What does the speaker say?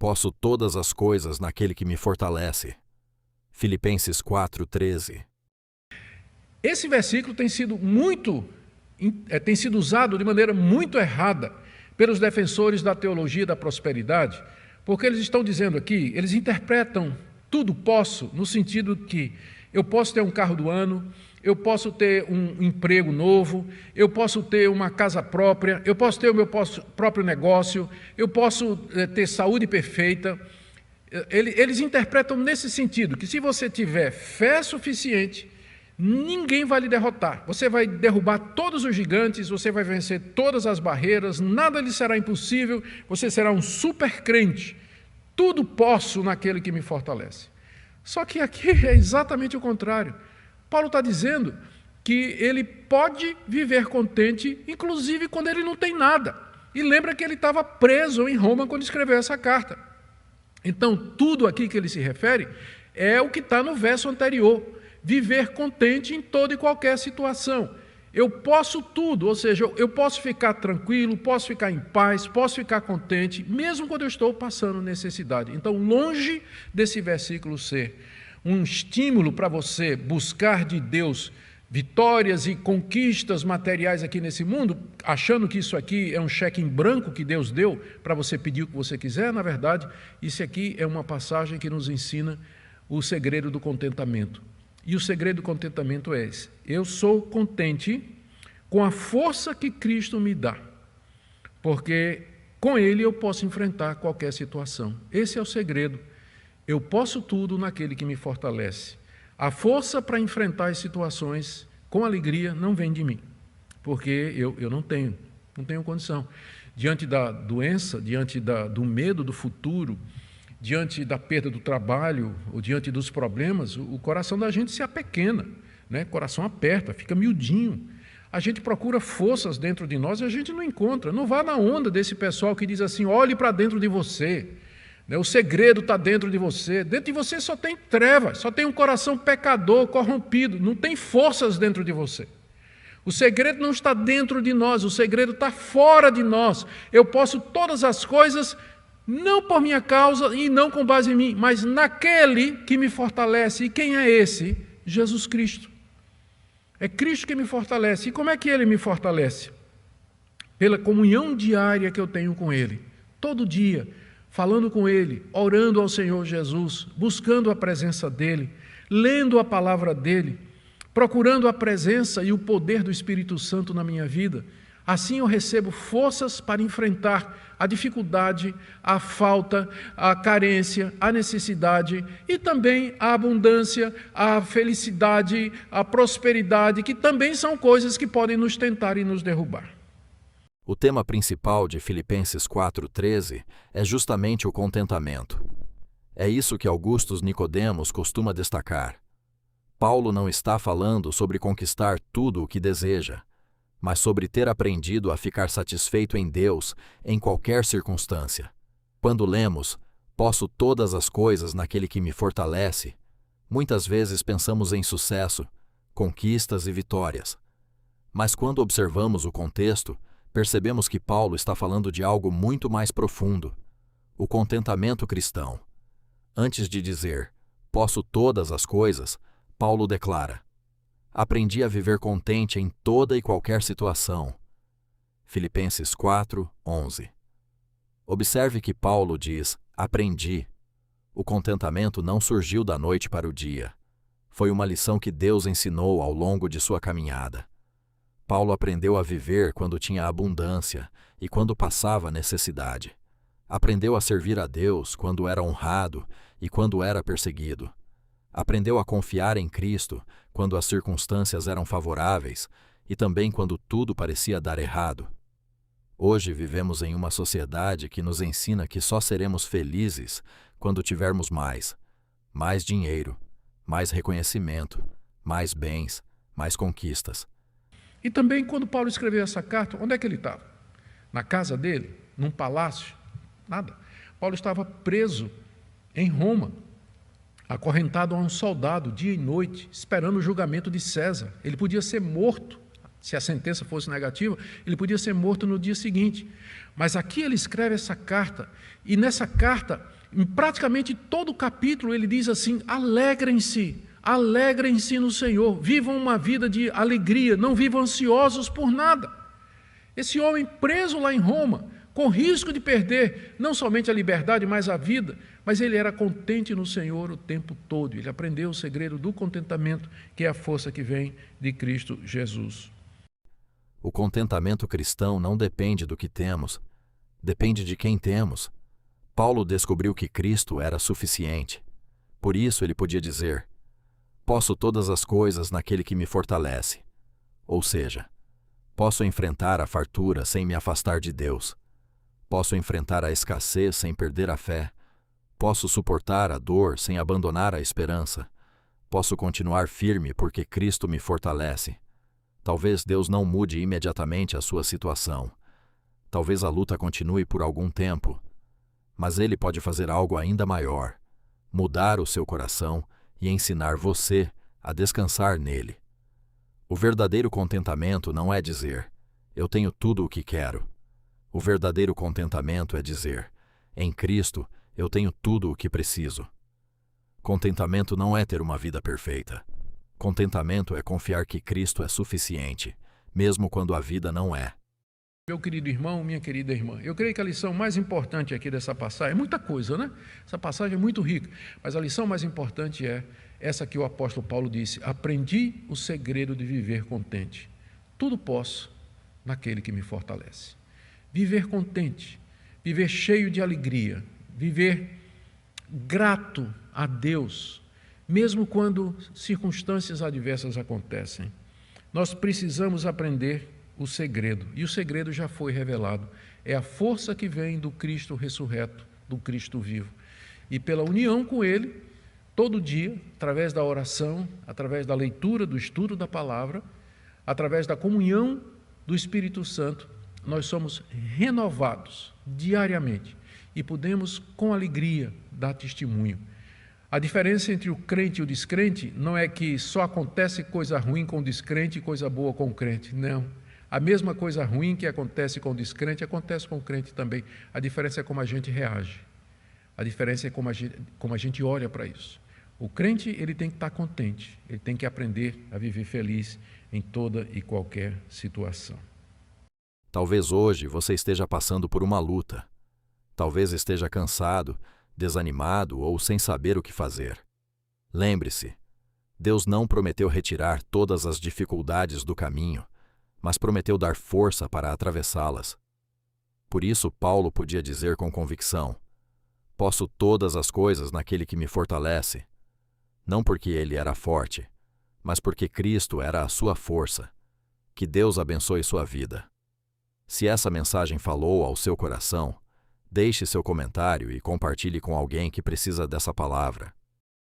posso todas as coisas naquele que me fortalece. Filipenses 4:13. Esse versículo tem sido usado de maneira muito errada pelos defensores da teologia da prosperidade, porque eles estão dizendo aqui, eles interpretam tudo posso no sentido que eu posso ter um carro do ano, eu posso ter um emprego novo, eu posso ter uma casa própria, eu posso ter o meu próprio negócio, eu posso ter saúde perfeita. Eles interpretam nesse sentido, que se você tiver fé suficiente, ninguém vai lhe derrotar. Você vai derrubar todos os gigantes, você vai vencer todas as barreiras, nada lhe será impossível, você será um super crente. Tudo posso naquele que me fortalece. Só que aqui é exatamente o contrário. Paulo está dizendo que ele pode viver contente, inclusive quando ele não tem nada. E lembra que ele estava preso em Roma quando escreveu essa carta. Então, tudo aqui que ele se refere é o que está no verso anterior. Viver contente em toda e qualquer situação. Eu posso tudo, ou seja, eu posso ficar tranquilo, posso ficar em paz, posso ficar contente, mesmo quando eu estou passando necessidade. Então, longe desse versículo ser um estímulo para você buscar de Deus vitórias e conquistas materiais aqui nesse mundo, achando que isso aqui é um cheque em branco que Deus deu para você pedir o que você quiser, na verdade, isso aqui é uma passagem que nos ensina o segredo do contentamento. E o segredo do contentamento é esse: eu sou contente com a força que Cristo me dá, porque com Ele eu posso enfrentar qualquer situação. Esse é o segredo. Eu posso tudo naquele que me fortalece. A força para enfrentar as situações com alegria não vem de mim, porque eu não tenho condição. Diante da doença, diante do medo do futuro, diante da perda do trabalho, ou diante dos problemas, o coração da gente se apequena, né? O coração aperta, fica miudinho. A gente procura forças dentro de nós e a gente não encontra. Não vá na onda desse pessoal que diz assim, olhe para dentro de você. O segredo está dentro de você. Dentro de você só tem trevas, só tem um coração pecador, corrompido. Não tem forças dentro de você. O segredo não está dentro de nós, o segredo está fora de nós. Eu posso todas as coisas, não por minha causa e não com base em mim, mas naquele que me fortalece. E quem é esse? Jesus Cristo. É Cristo que me fortalece. E como é que Ele me fortalece? Pela comunhão diária que eu tenho com Ele. Todo dia, falando com Ele, orando ao Senhor Jesus, buscando a presença dEle, lendo a palavra dEle, procurando a presença e o poder do Espírito Santo na minha vida. Assim eu recebo forças para enfrentar a dificuldade, a falta, a carência, a necessidade e também a abundância, a felicidade, a prosperidade, que também são coisas que podem nos tentar e nos derrubar. O tema principal de Filipenses 4:13 é justamente o contentamento. É isso que Augustus Nicodemos costuma destacar. Paulo não está falando sobre conquistar tudo o que deseja, mas sobre ter aprendido a ficar satisfeito em Deus em qualquer circunstância. Quando lemos, posso todas as coisas naquele que me fortalece, muitas vezes pensamos em sucesso, conquistas e vitórias. Mas quando observamos o contexto, percebemos que Paulo está falando de algo muito mais profundo, o contentamento cristão. Antes de dizer, posso todas as coisas, Paulo declara, aprendi a viver contente em toda e qualquer situação. Filipenses 4:11. Observe que Paulo diz, aprendi. O contentamento não surgiu da noite para o dia. Foi uma lição que Deus ensinou ao longo de sua caminhada. Paulo aprendeu a viver quando tinha abundância e quando passava necessidade. Aprendeu a servir a Deus quando era honrado e quando era perseguido. Aprendeu a confiar em Cristo quando as circunstâncias eram favoráveis e também quando tudo parecia dar errado. Hoje vivemos em uma sociedade que nos ensina que só seremos felizes quando tivermos mais dinheiro, mais reconhecimento, mais bens, mais conquistas. E também quando Paulo escreveu essa carta, onde é que ele estava? Na casa dele? Num palácio? Nada. Paulo estava preso em Roma, acorrentado a um soldado dia e noite, esperando o julgamento de César. Ele podia ser morto Se a sentença fosse negativa, ele podia ser morto no dia seguinte. Mas aqui ele escreve essa carta, e nessa carta, em praticamente todo o capítulo, ele diz assim: alegrem-se, alegrem-se no Senhor, vivam uma vida de alegria, não vivam ansiosos por nada. Esse homem preso lá em Roma, com risco de perder não somente a liberdade, mas a vida, mas ele era contente no Senhor o tempo todo. Ele aprendeu o segredo do contentamento, que é a força que vem de Cristo Jesus. O contentamento cristão não depende do que temos, depende de quem temos. Paulo descobriu que Cristo era suficiente. Por isso ele podia dizer: posso todas as coisas naquele que me fortalece. Ou seja, posso enfrentar a fartura sem me afastar de Deus. Posso enfrentar a escassez sem perder a fé. Posso suportar a dor sem abandonar a esperança. Posso continuar firme porque Cristo me fortalece. Talvez Deus não mude imediatamente a sua situação. Talvez a luta continue por algum tempo. Mas Ele pode fazer algo ainda maior: mudar o seu coração e ensinar você a descansar nele. O verdadeiro contentamento não é dizer: eu tenho tudo o que quero. O verdadeiro contentamento é dizer: em Cristo eu tenho tudo o que preciso. Contentamento não é ter uma vida perfeita. Contentamento é confiar que Cristo é suficiente, mesmo quando a vida não é. Meu querido irmão, minha querida irmã, eu creio que a lição mais importante aqui dessa passagem, é muita coisa, né? Essa passagem é muito rica, mas a lição mais importante é essa que o apóstolo Paulo disse: aprendi o segredo de viver contente. Tudo posso naquele que me fortalece. Viver contente, viver cheio de alegria, viver grato a Deus, mesmo quando circunstâncias adversas acontecem. Nós precisamos aprender o segredo, e o segredo já foi revelado. É a força que vem do Cristo ressurreto, do Cristo vivo. E pela união com Ele, todo dia, através da oração, através da leitura, do estudo da palavra, através da comunhão do Espírito Santo, nós somos renovados diariamente e podemos, com alegria, dar testemunho. A diferença entre o crente e o descrente não é que só acontece coisa ruim com o descrente e coisa boa com o crente. Não. A mesma coisa ruim que acontece com o descrente acontece com o crente também. A diferença é como a gente reage. A diferença é como a gente olha para isso. O crente, ele tem que estar contente. Ele tem que aprender a viver feliz em toda e qualquer situação. Talvez hoje você esteja passando por uma luta. Talvez esteja cansado, desanimado ou sem saber o que fazer. Lembre-se, Deus não prometeu retirar todas as dificuldades do caminho, mas prometeu dar força para atravessá-las. Por isso Paulo podia dizer com convicção: posso todas as coisas naquele que me fortalece. Não porque ele era forte, mas porque Cristo era a sua força. Que Deus abençoe sua vida. Se essa mensagem falou ao seu coração, deixe seu comentário e compartilhe com alguém que precisa dessa palavra.